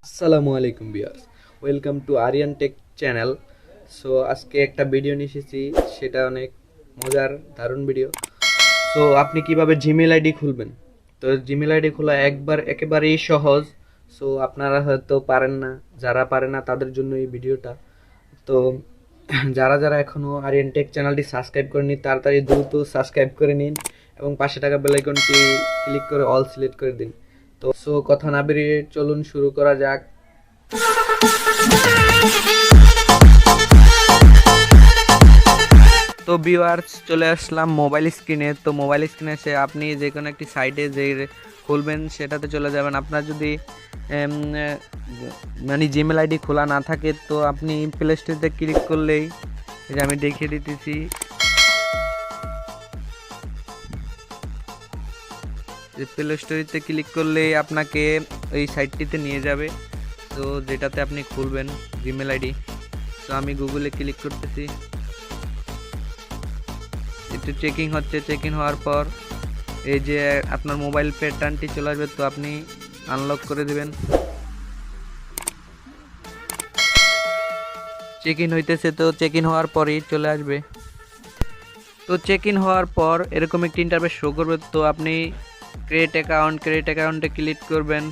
আসসালামু আলাইকুম viewers, welcome to Aryan tech channel. So আজকে একটা ভিডিও নিয়ে এসেছি, সেটা অনেক মজার দারুণ ভিডিও। সো আপনি কিভাবে জিমেল আইডি খুলবেন। তো জিমেল আইডি খোলা একেবারেই সহজ। সো আপনারা হয়তো পারেন না, যারা পারে না তাদের জন্য এই ভিডিওটা। তো যারা যারা এখনও আরিয়ান টেক চ্যানেলটি সাবস্ক্রাইব করেনি তাড়াতাড়ি দ্রুত সাবস্ক্রাইব করে নিন এবং পাশে থাকা বেল আইকনটি ক্লিক করে অল সিলেক্ট করে দিন। তো কথা না বেরিয়ে চলুন শুরু করা যাক। তো ভিউয়ার্স, চলে আসলাম মোবাইল স্ক্রিনে। তো মোবাইল স্ক্রিনে এসে আপনি যে কোনো একটি সাইটে যে খুলবেন সেটাতে চলে যাবেন। আপনার যদি মানে জিমেল আইডি খোলা না থাকে তো আপনি প্লে স্টোরে ক্লিক করলেই, এই যে আমি দেখিয়ে দিতেছি, প্লে স্টোরিতে ক্লিক করলেই আপনাকে ওই সাইটটিতে নিয়ে যাবে, তো যেটাতে আপনি খুলবেন জিমেল আইডি। তো আমি গুগলে ক্লিক করতেছি, একটু চেকিং হচ্ছে। চেকিং হওয়ার পর এই যে আপনার মোবাইল প্যাটার্নটি চলে আসবে, তো আপনি আনলক করে দিবেন। চেক ইন হইতেছে, তো চেক ইন হওয়ার পরই চলে আসবে। তো চেক ইন হওয়ার পর এরকম একটি ইন্টারফেস শো করবে। তো আপনি ক্রিয়েট অ্যাকাউন্টে ক্লিক করবেন।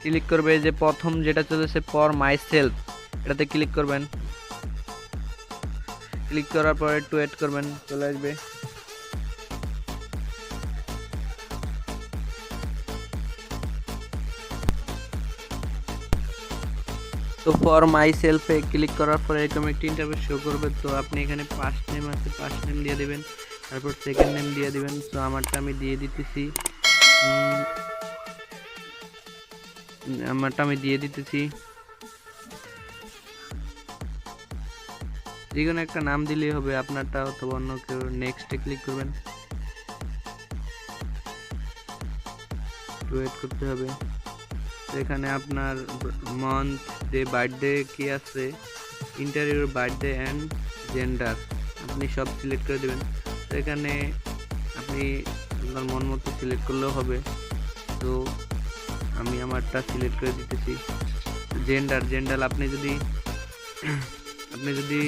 ক্লিক করবে যে প্রথম যেটা চলেছে ফর মাই সেলফ, এটাতে ক্লিক করবেন। ক্লিক করার পর একটু ওয়েট করবেন, চলে আসবে। তো ফর মাই সেলফে ক্লিক করার পর এরকম একটি ইন্টারফেস শো করবে। তো আপনি এখানে ফার্স্ট নেম আছে, ফার্স্ট নেম দিয়ে দেবেন, তারপর সেকেন্ড নেম দিয়ে দিবেন। তো আমারটা আমি দিয়ে দিতেছি, যে কোনো একটা নাম দিলেই হবে, আপনারটা অথবা অন্য কেউ। নেক্সটে ক্লিক করবেন, ওয়েট করতে হবে। তো এখানে আপনার মান্থ, ডে, বার্থডে কি আছে, ইন্টারভিউর বার্থডে অ্যান্ড জেন্ডার আপনি সব সিলেক্ট করে দেবেন। তো এখানে আপনি আপনার মন মতো সিলেক্ট করলেও হবে। তো আমি আমারটা সিলেক্ট করে দিতেছি। জেন্ডার আপনি যদি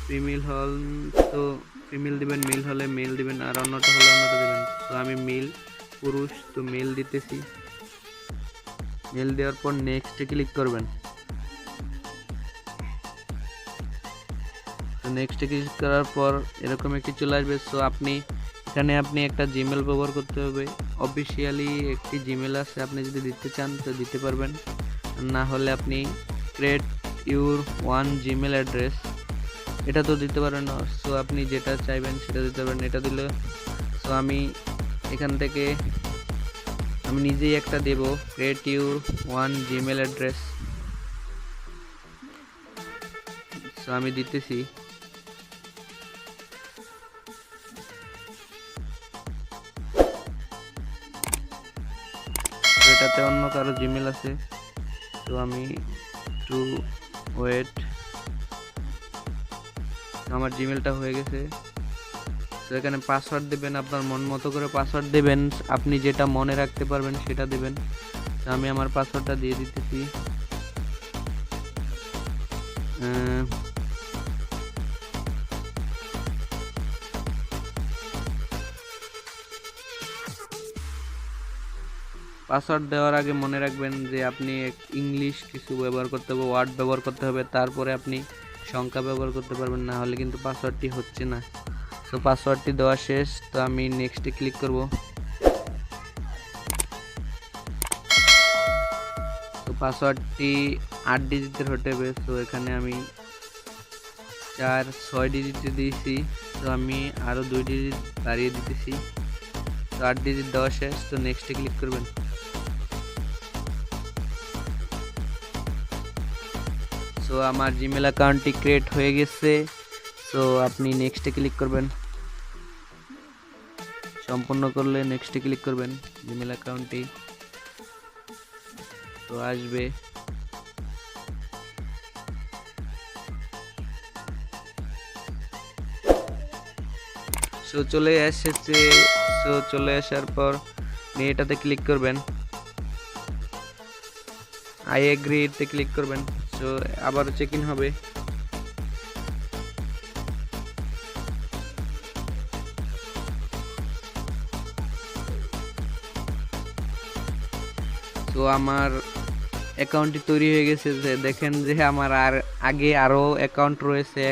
ফিমেল হন তো ফিমেল দিবেন, মেল হলে মেল দিবেন, আর অন্যটা হলে অন্যটা দেবেন। তো আমি মেল, পুরুষ, তো মেল দিতেছি। মেল দেওয়ার পর নেক্সটে ক্লিক করবেন। তো নেক্সটে ক্লিক করার পর এরকম একটি চলে আসবে। সো আপনি একটা জিমেল ব্যবহার করতে হবে। অফিসিয়ালি একটি জিমেল আছে, আপনি যদি দিতে চান তো দিতে পারবেন, না হলে আপনি create your one Gmail address, এটা তো দিতে পারেন না। সো আপনি যেটা চাইবেন সেটা দিতে পারেন, এটা দিলে। সো আমি এখান থেকে আমি নিজেই একটা দেব, create your one Gmail address. So আমি দিতেছি। এটাতে অন্য কারো জিমেল আছে, তো আমি টু ওয়েট, আমার জিমেলটা হয়ে গেছে। তো এখানে পাসওয়ার্ড দেবেন, আপনার মন মতো করে পাসওয়ার্ড দেবেন, আপনি যেটা মনে রাখতে পারবেন সেটা দেবেন। তো আমি আমার পাসওয়ার্ডটা দিয়ে দিতেছি। পাসওয়ার্ড দেওয়ার আগে মনে রাখবেন যে আপনি ইংলিশ কিছু ব্যবহার করতে হবে, ওয়ার্ড ব্যবহার করতে হবে, তারপরে আপনি সংখ্যা ব্যবহার করতে পারবেন, না হলে কিন্তু পাসওয়ার্ডটি হচ্ছে না। তো পাসওয়ার্ডটি দেওয়া শেষ, তো আমি নেক্সটে ক্লিক করব। তো পাসওয়ার্ডটি 8 ডিজিটের হতে হবে। তো এখানে আমি 6 ডিজিটে দিয়েছি, তো আমি আরও 2 ডিজিট বাড়িয়ে দিতেছি। তো 8 ডিজিট দেওয়া শেষ, তো নেক্সটে ক্লিক করবেন। সো আমার জিমেল অ্যাকাউন্টটি ক্রিয়েট হয়ে গেছে। সো আপনি নেক্সটে ক্লিক করবেন, সম্পূর্ণ করলে নেক্সটে ক্লিক করবেন। জিমেল অ্যাকাউন্টটি তো আসবে। সো চলে এসেছে। সো চলে আসার পর এটাতে ক্লিক করবেন। আই এগ্রিতে ক্লিক করবেন। সো আবার চেক ইন হবে। তো আমার অ্যাকাউন্টটি তৈরি হয়ে গেছে। যে দেখেন যে আমার আগে আরও অ্যাকাউন্ট রয়েছে,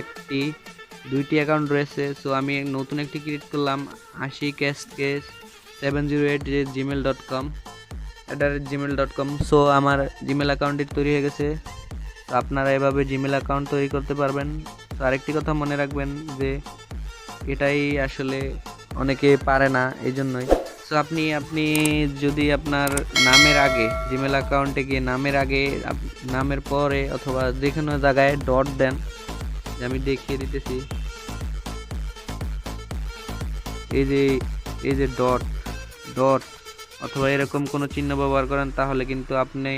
দুইটি অ্যাকাউন্ট রয়েছে। সো আমি নতুন একটি ক্রিয়েট করলাম, ashiksk708@gmail.com @gmail.com। সো আমার জিমেল অ্যাকাউন্টটি তৈরি হয়ে গেছে। তো আপনারা এভাবে জিমেল অ্যাকাউন্ট তৈরি করতে পারবেন। তো আরেকটি কথা মনে রাখবেন যে এটাই আসলে অনেকে পারে না, এই জন্যই। সো আপনি যদি আপনার নামের আগে জিমেল অ্যাকাউন্টে গিয়ে নামের পরে অথবা যে কোনো জায়গায় ডট দেন, আমি দেখিয়ে দিতেছি। এই যে ডট ডট অথবা এরকম কোনো চিহ্ন ব্যবহার করেন, তাহলে কিন্তু আপনি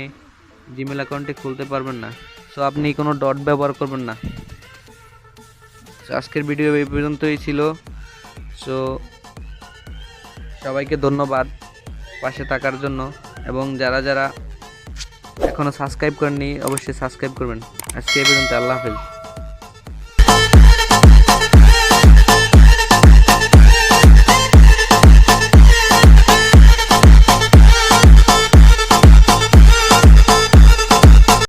জিমেল অ্যাকাউন্টে খুলতে পারবেন না। সো আপনি কোনো ডট ব্যবহার করবেন না। সো আজকের ভিডিও এই পর্যন্তই ছিল। সো সবাইকে ধন্যবাদ পাশে থাকার জন্য, এবং যারা এখনও সাবস্ক্রাইব করেননি অবশ্যই সাবস্ক্রাইব করবেন। আজকে এই পর্যন্ত, আল্লাহ হাফেজ।